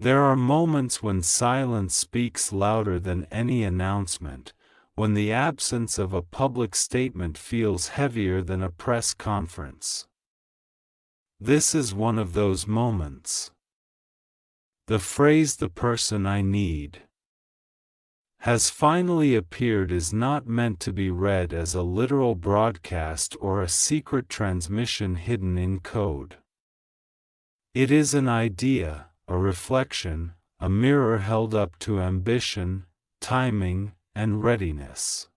There are moments when silence speaks louder than any announcement, when the absence of a public statement feels heavier than a press conference. This is one of those moments. The phrase "the person I need" has finally appeared is not meant to be read as a literal broadcast or a secret transmission hidden in code. It is an idea, a reflection, a mirror held up to ambition, timing, and readiness.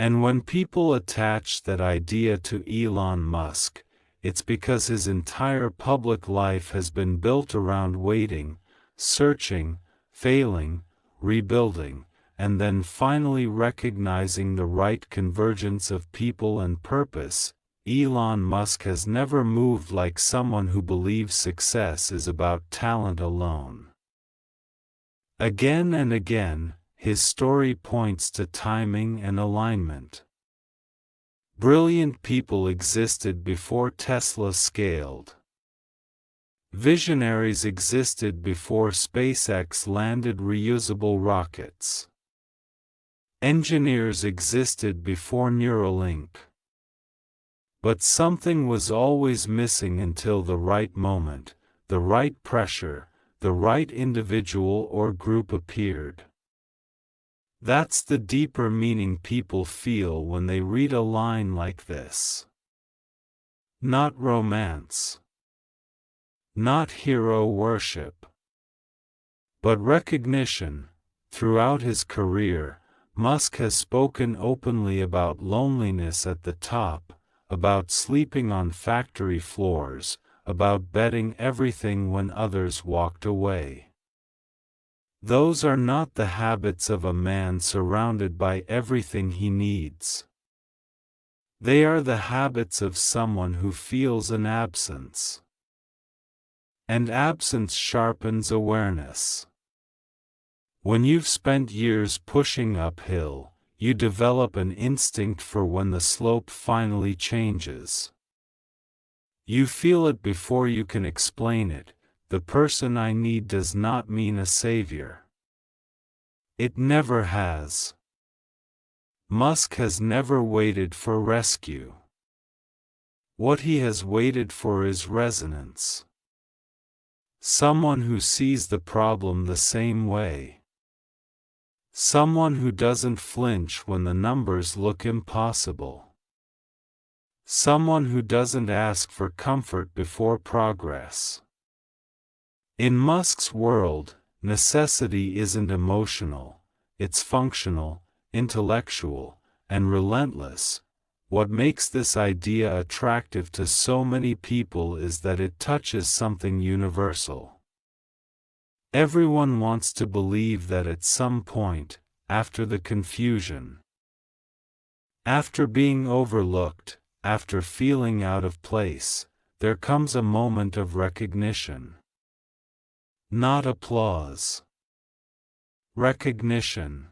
And when people attach that idea to Elon Musk, it's because his entire public life has been built around waiting, searching, failing, rebuilding, and then finally recognizing the right convergence of people and purpose. Elon Musk has never moved like someone who believes success is about talent alone. Again and again, his story points to timing and alignment. Brilliant people existed before Tesla scaled. Visionaries existed before SpaceX landed reusable rockets. Engineers existed before Neuralink. But something was always missing until the right moment, the right pressure, the right individual or group appeared. That's the deeper meaning people feel when they read a line like this. Not romance. Not hero worship. But recognition. Throughout his career, Musk has spoken openly about loneliness at the top, about sleeping on factory floors, about betting everything when others walked away. Those are not the habits of a man surrounded by everything he needs. They are the habits of someone who feels an absence. And absence sharpens awareness. When you've spent years pushing uphill, you develop an instinct for when the slope finally changes. You feel it before you can explain it. The person I need does not mean a savior. It never has. Musk has never waited for rescue. What he has waited for is resonance. Someone who sees the problem the same way. Someone who doesn't flinch when the numbers look impossible. Someone who doesn't ask for comfort before progress. In Musk's world, necessity isn't emotional, it's functional, intellectual, and relentless. What makes this idea attractive to so many people is that it touches something universal. Everyone wants to believe that at some point, after the confusion, after being overlooked, after feeling out of place, there comes a moment of recognition. Not applause. Recognition.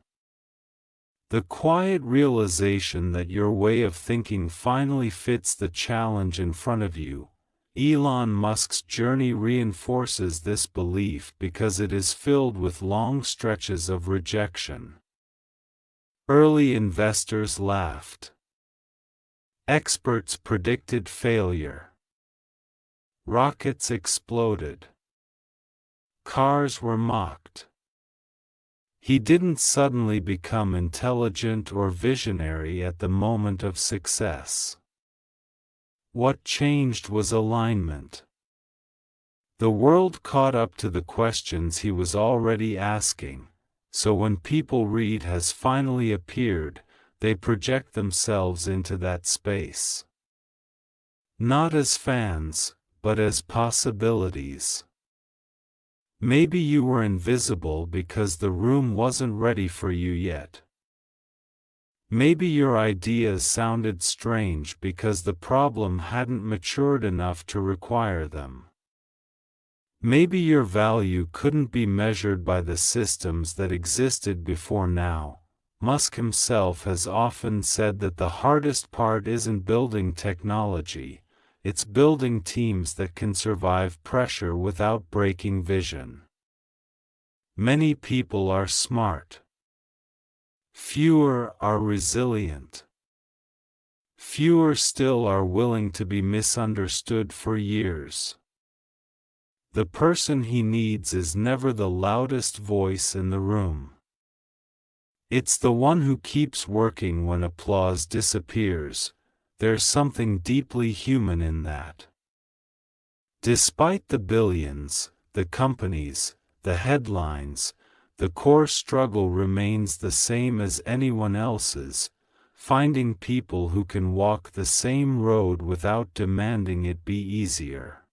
The quiet realization that your way of thinking finally fits the challenge in front of you. Elon Musk's journey reinforces this belief because it is filled with long stretches of rejection. Early investors laughed. Experts predicted failure. Rockets exploded. Cars were mocked. He didn't suddenly become intelligent or visionary at the moment of success. What changed was alignment. The world caught up to the questions he was already asking, so when people read "has finally appeared," they project themselves into that space. Not as fans, but as possibilities. Maybe you were invisible because the room wasn't ready for you yet. Maybe your ideas sounded strange because the problem hadn't matured enough to require them. Maybe your value couldn't be measured by the systems that existed before now. Musk himself has often said that the hardest part isn't building technology, it's building teams that can survive pressure without breaking vision. Many people are smart. Fewer are resilient. Fewer still are willing to be misunderstood for years. The person he needs is never the loudest voice in the room. It's the one who keeps working when applause disappears. There's something deeply human in that. Despite the billions, the companies, the headlines, the core struggle remains the same as anyone else's: finding people who can walk the same road without demanding it be easier.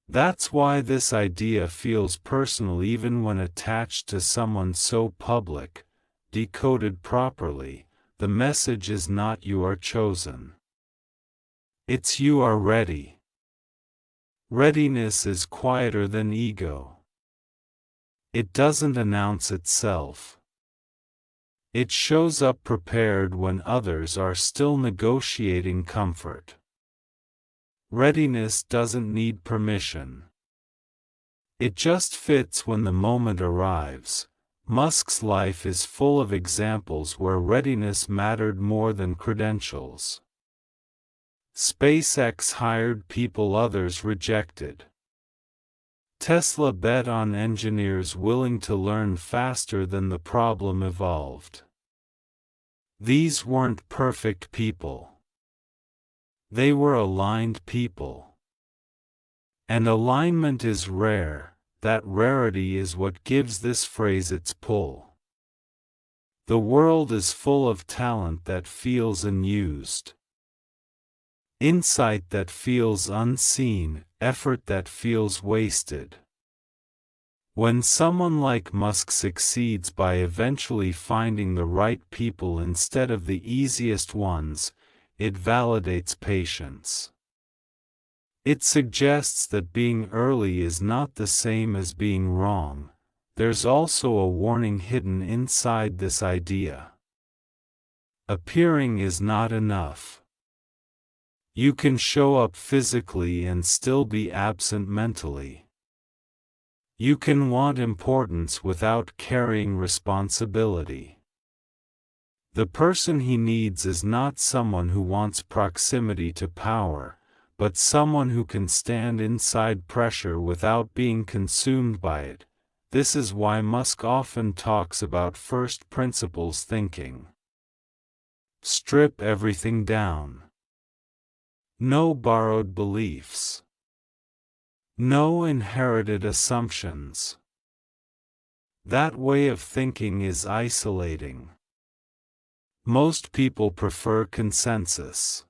That's why this idea feels personal even when attached to someone so public. Decoded properly, the message is not "you are chosen." It's "you are ready." Readiness is quieter than ego. It doesn't announce itself. It shows up prepared when others are still negotiating comfort. Readiness doesn't need permission. It just fits when the moment arrives. Musk's life is full of examples where readiness mattered more than credentials. SpaceX hired people others rejected. Tesla bet on engineers willing to learn faster than the problem evolved. These weren't perfect people. They were aligned people. And alignment is rare. That rarity is what gives this phrase its pull. The world is full of talent that feels unused. Insight that feels unseen, effort that feels wasted. When someone like Musk succeeds by eventually finding the right people instead of the easiest ones, it validates patience. It suggests that being early is not the same as being wrong. There's also a warning hidden inside this idea. Appearing is not enough. You can show up physically and still be absent mentally. You can want importance without carrying responsibility. The person he needs is not someone who wants proximity to power, but someone who can stand inside pressure without being consumed by it. This is why Musk often talks about first principles thinking. Strip everything down. No borrowed beliefs. No inherited assumptions. That way of thinking is isolating. Most people prefer consensus.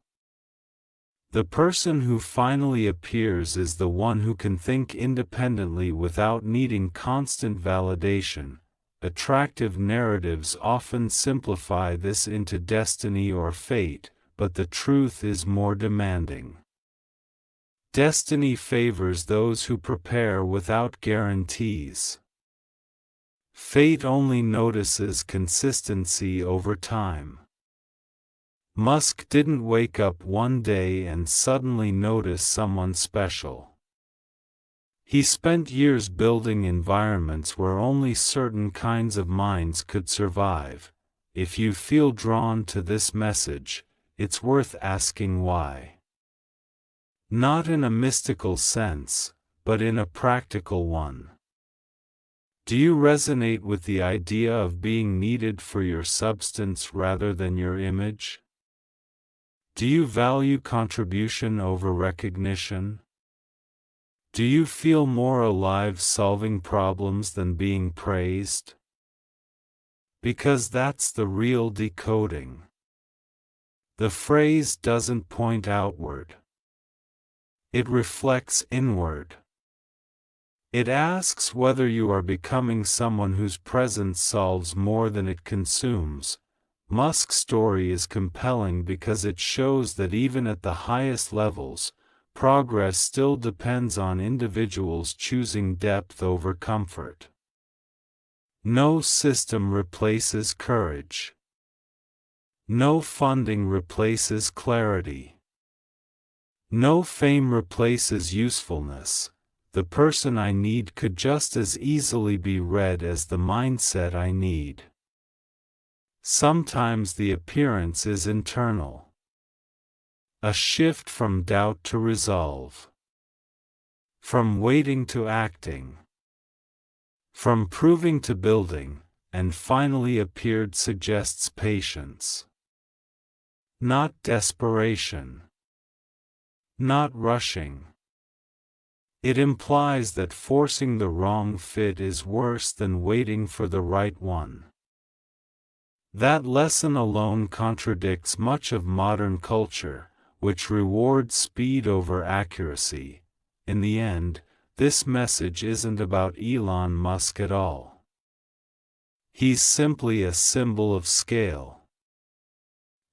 The person who finally appears is the one who can think independently without needing constant validation. Attractive narratives often simplify this into destiny or fate, but the truth is more demanding. Destiny favors those who prepare without guarantees. Fate only notices consistency over time. Musk didn't wake up one day and suddenly notice someone special. He spent years building environments where only certain kinds of minds could survive. If you feel drawn to this message, it's worth asking why. Not in a mystical sense, but in a practical one. Do you resonate with the idea of being needed for your substance rather than your image? Do you value contribution over recognition? Do you feel more alive solving problems than being praised? Because that's the real decoding. The phrase doesn't point outward. It reflects inward. It asks whether you are becoming someone whose presence solves more than it consumes. Musk's story is compelling because it shows that even at the highest levels, progress still depends on individuals choosing depth over comfort. No system replaces courage. No funding replaces clarity. No fame replaces usefulness. The person I need could just as easily be read as the mindset I need. Sometimes the appearance is internal. A shift from doubt to resolve. From waiting to acting. From proving to building, and finally appeared suggests patience. Not desperation. Not rushing. It implies that forcing the wrong fit is worse than waiting for the right one. That lesson alone contradicts much of modern culture, which rewards speed over accuracy. In the end, this message isn't about Elon Musk at all. He's simply a symbol of scale.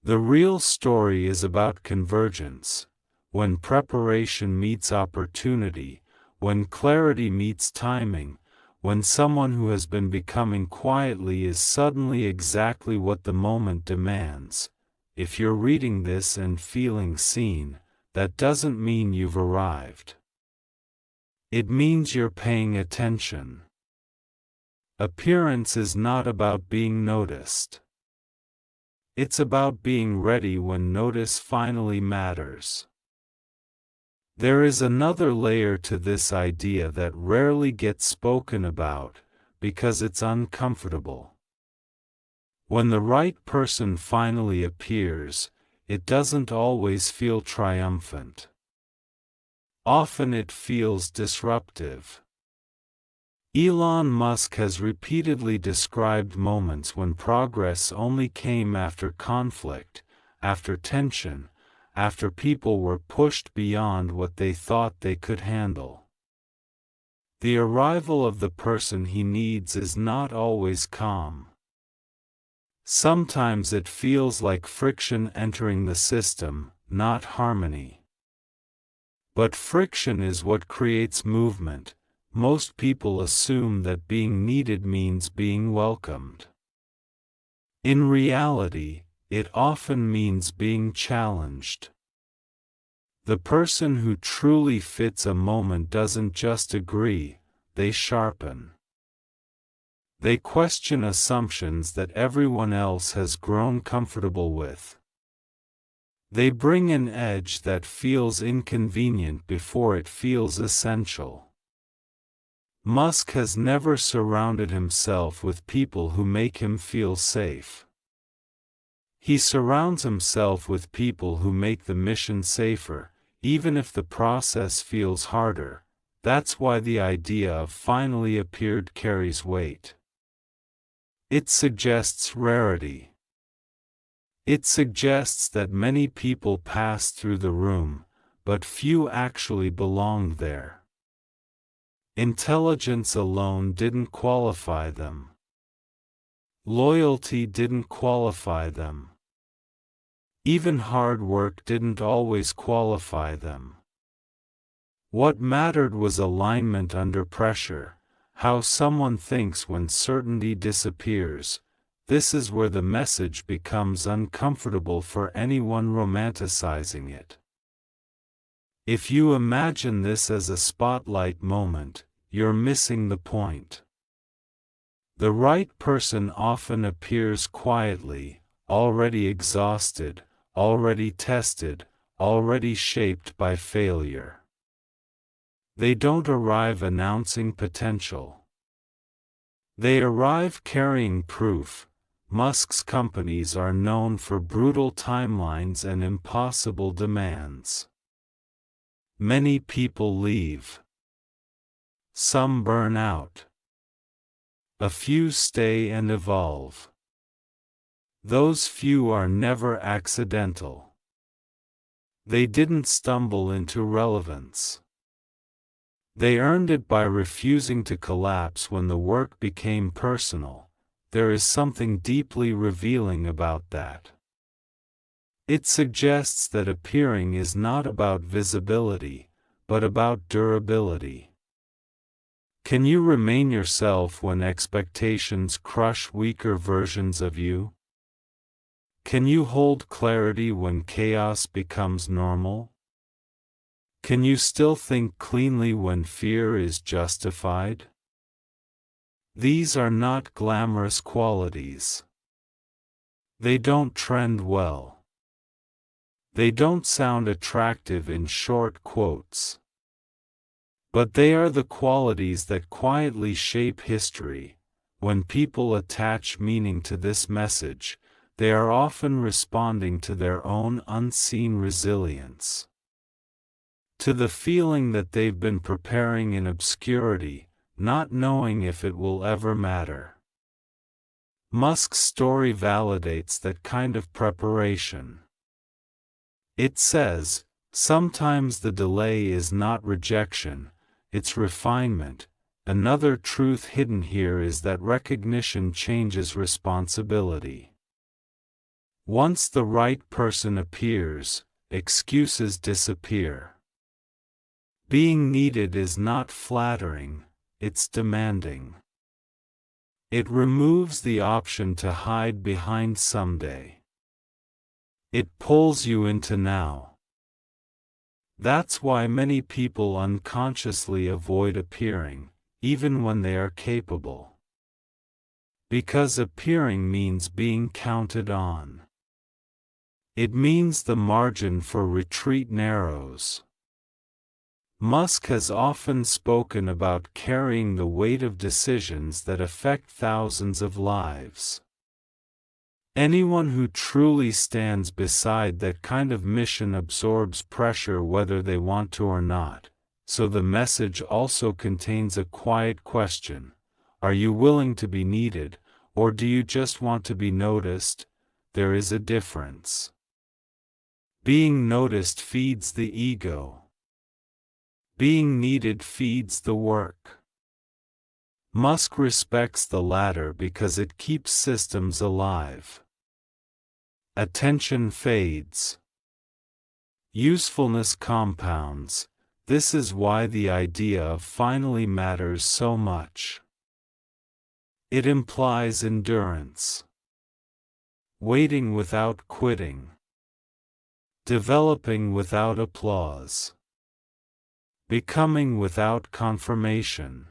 The real story is about convergence. When preparation meets opportunity, when clarity meets timing, when someone who has been becoming quietly is suddenly exactly what the moment demands. If you're reading this and feeling seen, that doesn't mean you've arrived. It means you're paying attention. Appearance is not about being noticed. It's about being ready when notice finally matters. There is another layer to this idea that rarely gets spoken about, because it's uncomfortable. When the right person finally appears, it doesn't always feel triumphant. Often it feels disruptive. Elon Musk has repeatedly described moments when progress only came after conflict, after tension, after people were pushed beyond what they thought they could handle. The arrival of the person he needs is not always calm. Sometimes it feels like friction entering the system, not harmony. But friction is what creates movement. Most people assume that being needed means being welcomed. In reality, it often means being challenged. The person who truly fits a moment doesn't just agree, they sharpen. They question assumptions that everyone else has grown comfortable with. They bring an edge that feels inconvenient before it feels essential. Musk has never surrounded himself with people who make him feel safe. He surrounds himself with people who make the mission safer, even if the process feels harder. That's why the idea of finally appeared carries weight. It suggests rarity. It suggests that many people pass through the room, but few actually belonged there. Intelligence alone didn't qualify them. Loyalty didn't qualify them. Even hard work didn't always qualify them. What mattered was alignment under pressure, how someone thinks when certainty disappears. This is where the message becomes uncomfortable for anyone romanticizing it. If you imagine this as a spotlight moment, you're missing the point. The right person often appears quietly, already exhausted, already tested, already shaped by failure. They don't arrive announcing potential. They arrive carrying proof. Musk's companies are known for brutal timelines and impossible demands. Many people leave. Some burn out. A few stay and evolve. Those few are never accidental. They didn't stumble into relevance. They earned it by refusing to collapse when the work became personal. There is something deeply revealing about that. It suggests that appearing is not about visibility, but about durability. Can you remain yourself when expectations crush weaker versions of you? Can you hold clarity when chaos becomes normal? Can you still think cleanly when fear is justified? These are not glamorous qualities. They don't trend well. They don't sound attractive in short quotes. But they are the qualities that quietly shape history. When people attach meaning to this message, they are often responding to their own unseen resilience. To the feeling that they've been preparing in obscurity, not knowing if it will ever matter. Musk's story validates that kind of preparation. It says, sometimes the delay is not rejection, it's refinement. Another truth hidden here is that recognition changes responsibility. Once the right person appears, excuses disappear. Being needed is not flattering, it's demanding. It removes the option to hide behind someday. It pulls you into now. That's why many people unconsciously avoid appearing, even when they are capable. Because appearing means being counted on. It means the margin for retreat narrows. Musk has often spoken about carrying the weight of decisions that affect thousands of lives. Anyone who truly stands beside that kind of mission absorbs pressure whether they want to or not. So the message also contains a quiet question. Are you willing to be needed, or do you just want to be noticed? There is a difference. Being noticed feeds the ego. Being needed feeds the work. Musk respects the latter because it keeps systems alive. Attention fades. Usefulness compounds. This is why the idea of finally matters so much. It implies endurance. Waiting without quitting. Developing without applause. Becoming without confirmation.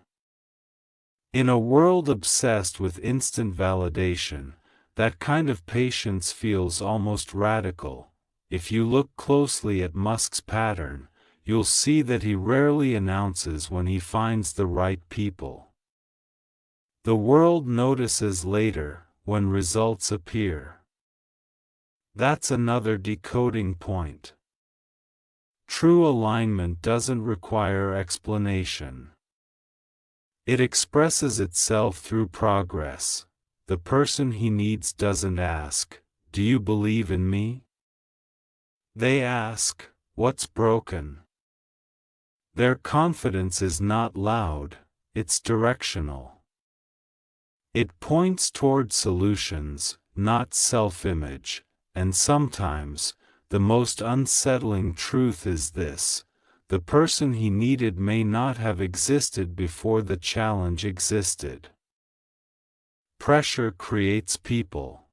In a world obsessed with instant validation, that kind of patience feels almost radical. If you look closely at Musk's pattern, you'll see that he rarely announces when he finds the right people. The world notices later, when results appear. That's another decoding point. True alignment doesn't require explanation. It expresses itself through progress. The person he needs doesn't ask, "Do you believe in me?" They ask, "What's broken?" Their confidence is not loud, it's directional. It points toward solutions, not self-image, and sometimes, the most unsettling truth is this: the person he needed may not have existed before the challenge existed. Pressure creates people.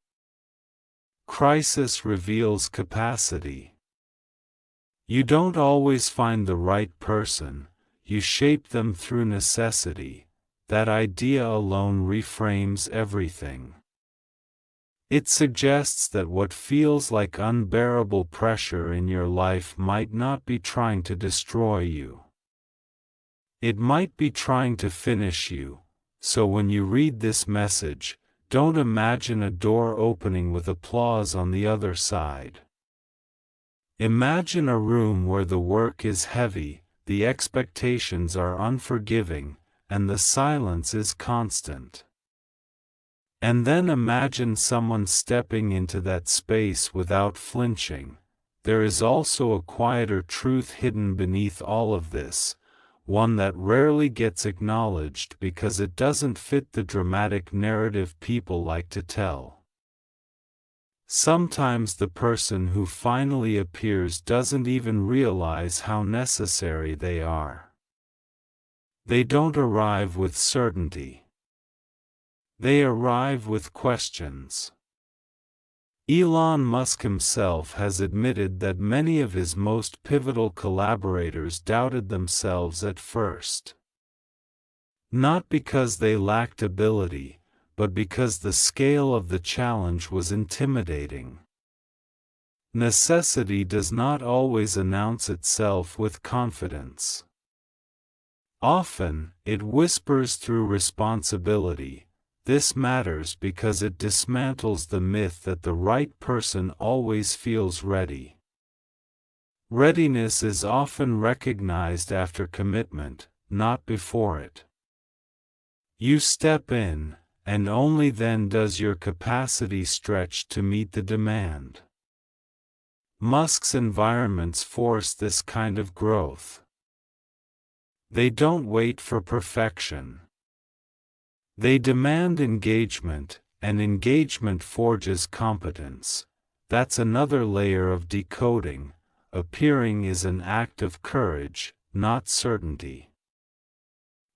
Crisis reveals capacity. You don't always find the right person, you shape them through necessity. That idea alone reframes everything. It suggests that what feels like unbearable pressure in your life might not be trying to destroy you. It might be trying to finish you. So when you read this message, don't imagine a door opening with applause on the other side. Imagine a room where the work is heavy, the expectations are unforgiving, and the silence is constant. And then imagine someone stepping into that space without flinching. There is also a quieter truth hidden beneath all of this, one that rarely gets acknowledged because it doesn't fit the dramatic narrative people like to tell. Sometimes the person who finally appears doesn't even realize how necessary they are. They don't arrive with certainty. They arrive with questions. Elon Musk himself has admitted that many of his most pivotal collaborators doubted themselves at first. Not because they lacked ability, but because the scale of the challenge was intimidating. Necessity does not always announce itself with confidence. Often, it whispers through responsibility. This matters because it dismantles the myth that the right person always feels ready. Readiness is often recognized after commitment, not before it. You step in, and only then does your capacity stretch to meet the demand. Musk's environments force this kind of growth. They don't wait for perfection. They demand engagement, and engagement forges competence. That's another layer of decoding. Appearing is an act of courage, not certainty.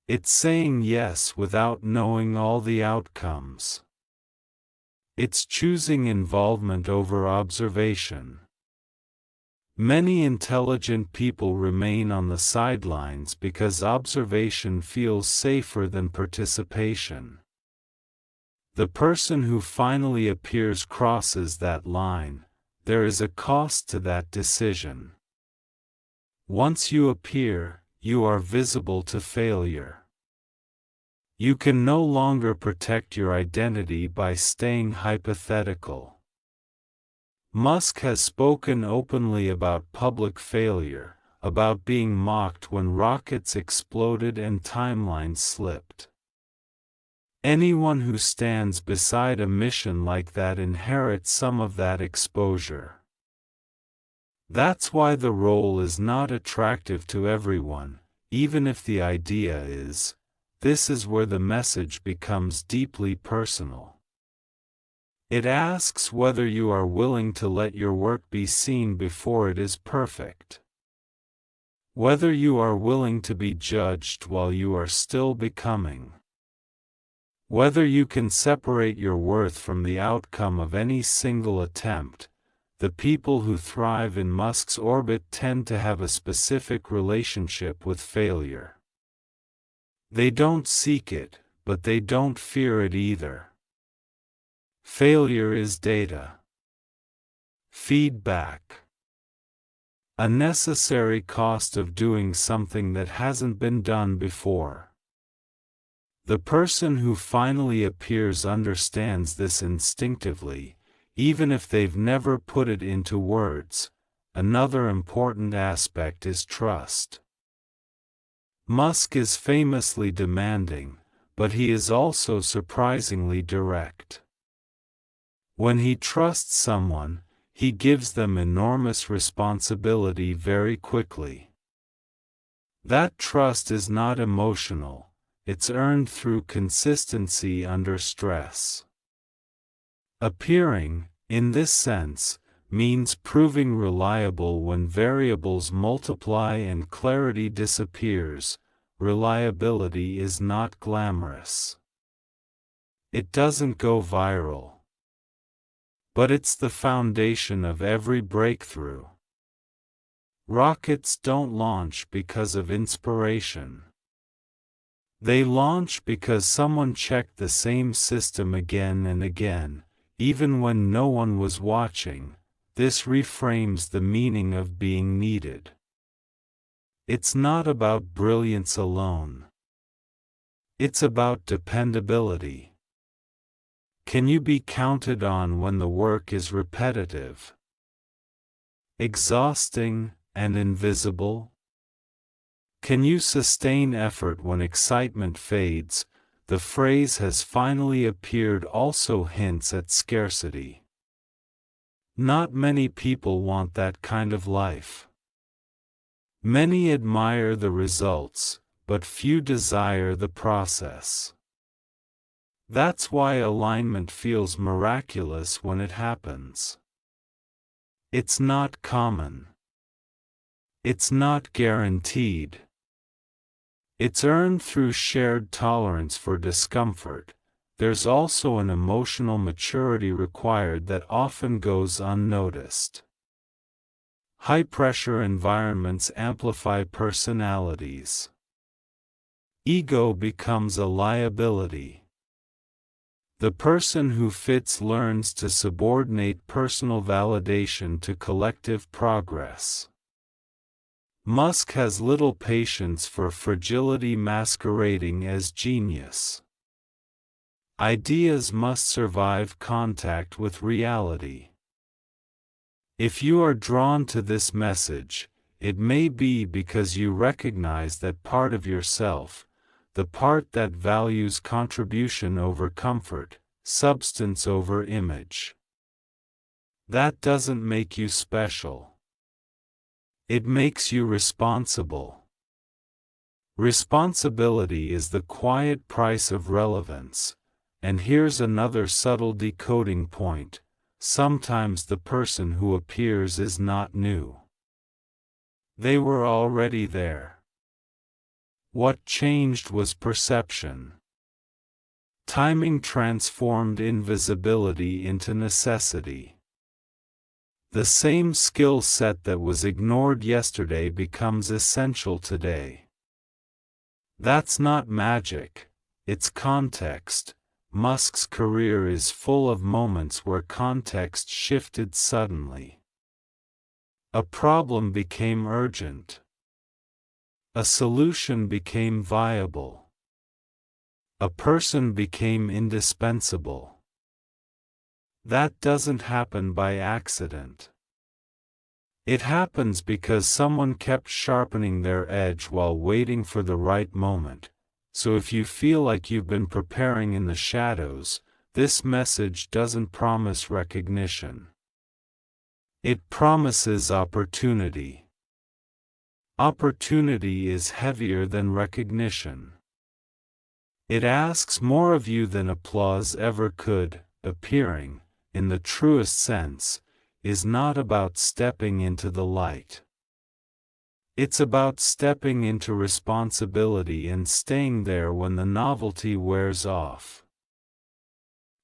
It's saying yes without knowing all the outcomes. It's choosing involvement over observation. Many intelligent people remain on the sidelines because observation feels safer than participation. The person who finally appears crosses that line. There is a cost to that decision. Once you appear, you are visible to failure. You can no longer protect your identity by staying hypothetical. Musk has spoken openly about public failure, about being mocked when rockets exploded and timelines slipped. Anyone who stands beside a mission like that inherits some of that exposure. That's why the role is not attractive to everyone, even if the idea is. This is where the message becomes deeply personal. It asks whether you are willing to let your work be seen before it is perfect. Whether you are willing to be judged while you are still becoming. Whether you can separate your worth from the outcome of any single attempt. The people who thrive in Musk's orbit tend to have a specific relationship with failure. They don't seek it, but they don't fear it either. Failure is data. Feedback. A necessary cost of doing something that hasn't been done before. The person who finally appears understands this instinctively, even if they've never put it into words. Another important aspect is trust. Musk is famously demanding, but he is also surprisingly direct. When he trusts someone, he gives them enormous responsibility very quickly. That trust is not emotional, it's earned through consistency under stress. Appearing, in this sense, means proving reliable when variables multiply and clarity disappears. Reliability is not glamorous. It doesn't go viral. But it's the foundation of every breakthrough. Rockets don't launch because of inspiration. They launch because someone checked the same system again and again, even when no one was watching. This reframes the meaning of being needed. It's not about brilliance alone. It's about dependability. Can you be counted on when the work is repetitive, exhausting, and invisible? Can you sustain effort when excitement fades? The phrase "has finally appeared" also hints at scarcity. Not many people want that kind of life. Many admire the results, but few desire the process. That's why alignment feels miraculous when it happens. It's not common. It's not guaranteed. It's earned through shared tolerance for discomfort. there's also an emotional maturity required that often goes unnoticed. High-pressure environments amplify personalities. Ego becomes a liability. The person who fits learns to subordinate personal validation to collective progress. Musk has little patience for fragility masquerading as genius. Ideas must survive contact with reality. If you are drawn to this message, it may be because you recognize that part of yourself, the part that values contribution over comfort, substance over image. That doesn't make you special. It makes you responsible. Responsibility is the quiet price of relevance, and here's another subtle decoding point: sometimes the person who appears is not new. They were already there. What changed was perception. Timing transformed invisibility into necessity. The same skill set that was ignored yesterday becomes essential today. That's not magic, it's context. Musk's career is full of moments where context shifted suddenly. A problem became urgent. A solution became viable. A person became indispensable. That doesn't happen by accident. It happens because someone kept sharpening their edge while waiting for the right moment. So if you feel like you've been preparing in the shadows, this message doesn't promise recognition. It promises opportunity. Opportunity is heavier than recognition. It asks more of you than applause ever could. Appearing, in the truest sense, is not about stepping into the light. It's about stepping into responsibility and staying there when the novelty wears off.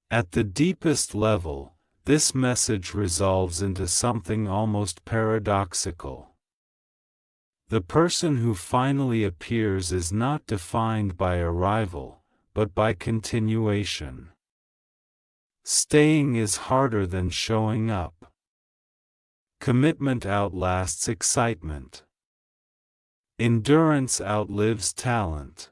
At the deepest level, this message resolves into something almost paradoxical. The person who finally appears is not defined by arrival, but by continuation. Staying is harder than showing up. Commitment outlasts excitement. Endurance outlives talent.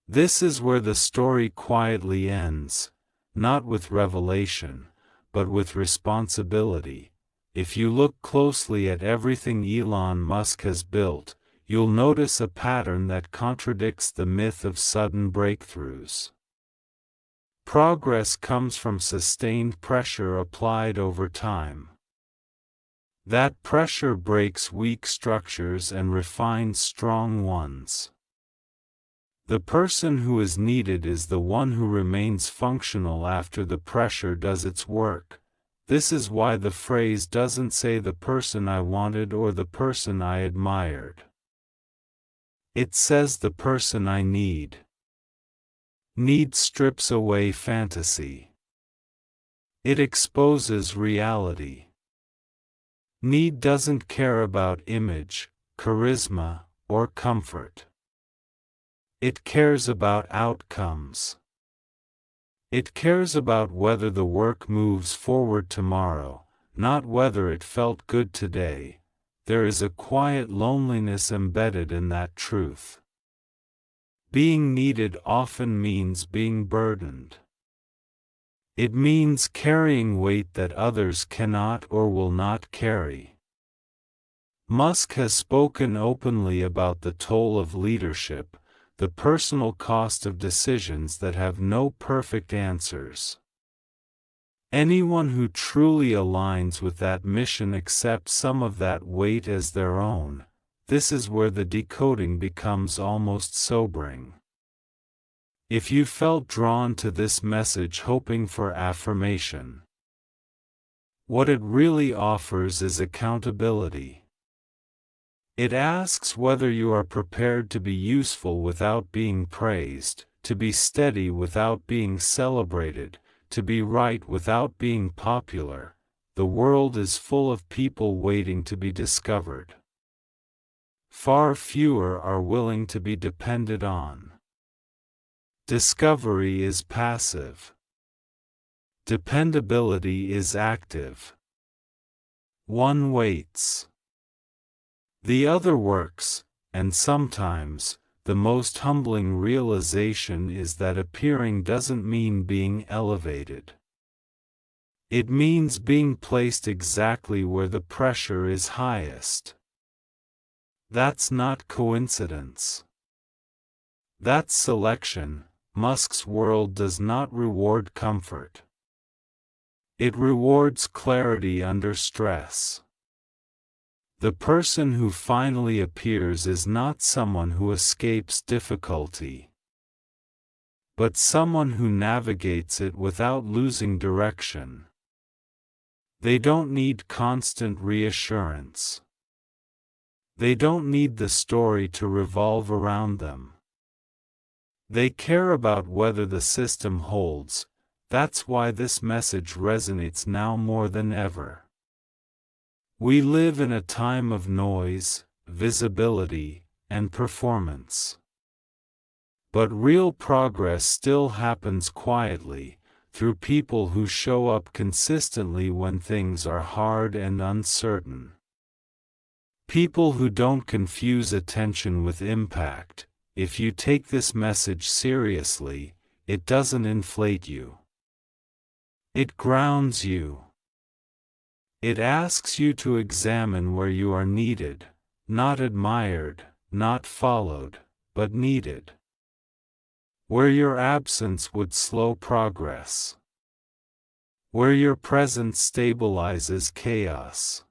This is where the story quietly ends, not with revelation, but with responsibility. If you look closely at everything Elon Musk has built, you'll notice a pattern that contradicts the myth of sudden breakthroughs. Progress comes from sustained pressure applied over time. That pressure breaks weak structures and refines strong ones. The person who is needed is the one who remains functional after the pressure does its work. This is why the phrase doesn't say the person I wanted or the person I admired. It says the person I need. Need strips away fantasy. It exposes reality. Need doesn't care about image, charisma, or comfort. It cares about outcomes. It cares about whether the work moves forward tomorrow, not whether it felt good today. There is a quiet loneliness embedded in that truth. Being needed often means being burdened. It means carrying weight that others cannot or will not carry. Musk has spoken openly about the toll of leadership, the personal cost of decisions that have no perfect answers. Anyone who truly aligns with that mission accepts some of that weight as their own. This is where the decoding becomes almost sobering. If you felt drawn to this message hoping for affirmation, what it really offers is accountability. It asks whether you are prepared to be useful without being praised, to be steady without being celebrated, to be right without being popular. The world is full of people waiting to be discovered. Far fewer are willing to be depended on. Discovery is passive. Dependability is active. One waits. The other works, and sometimes, the most humbling realization is that appearing doesn't mean being elevated. It means being placed exactly where the pressure is highest. That's not coincidence. That's selection. Musk's world does not reward comfort. It rewards clarity under stress. The person who finally appears is not someone who escapes difficulty, but someone who navigates it without losing direction. They don't need constant reassurance. They don't need the story to revolve around them. They care about whether the system holds. That's why this message resonates now more than ever. We live in a time of noise, visibility, and performance. But real progress still happens quietly, through people who show up consistently when things are hard and uncertain. People who don't confuse attention with impact. If you take this message seriously, it doesn't inflate you. It grounds you. It asks you to examine where you are needed, not admired, not followed, but needed. Where your absence would slow progress. Where your presence stabilizes chaos.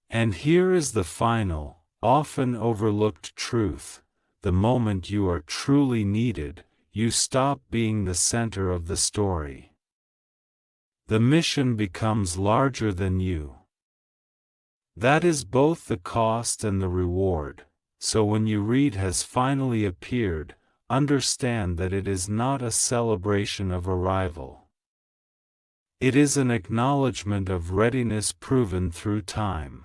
And here is the final, often overlooked truth. The moment you are truly needed, you stop being the center of the story. The mission becomes larger than you. That is both the cost and the reward. So when you read has finally appeared, understand that it is not a celebration of arrival. It is an acknowledgement of readiness proven through time.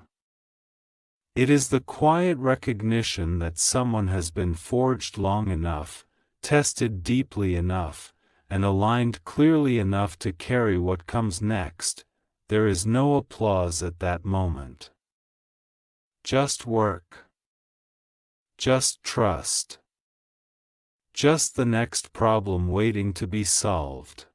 It is the quiet recognition that someone has been forged long enough, tested deeply enough, and aligned clearly enough to carry what comes next. There is no applause at that moment. Just work. Just trust. Just the next problem waiting to be solved.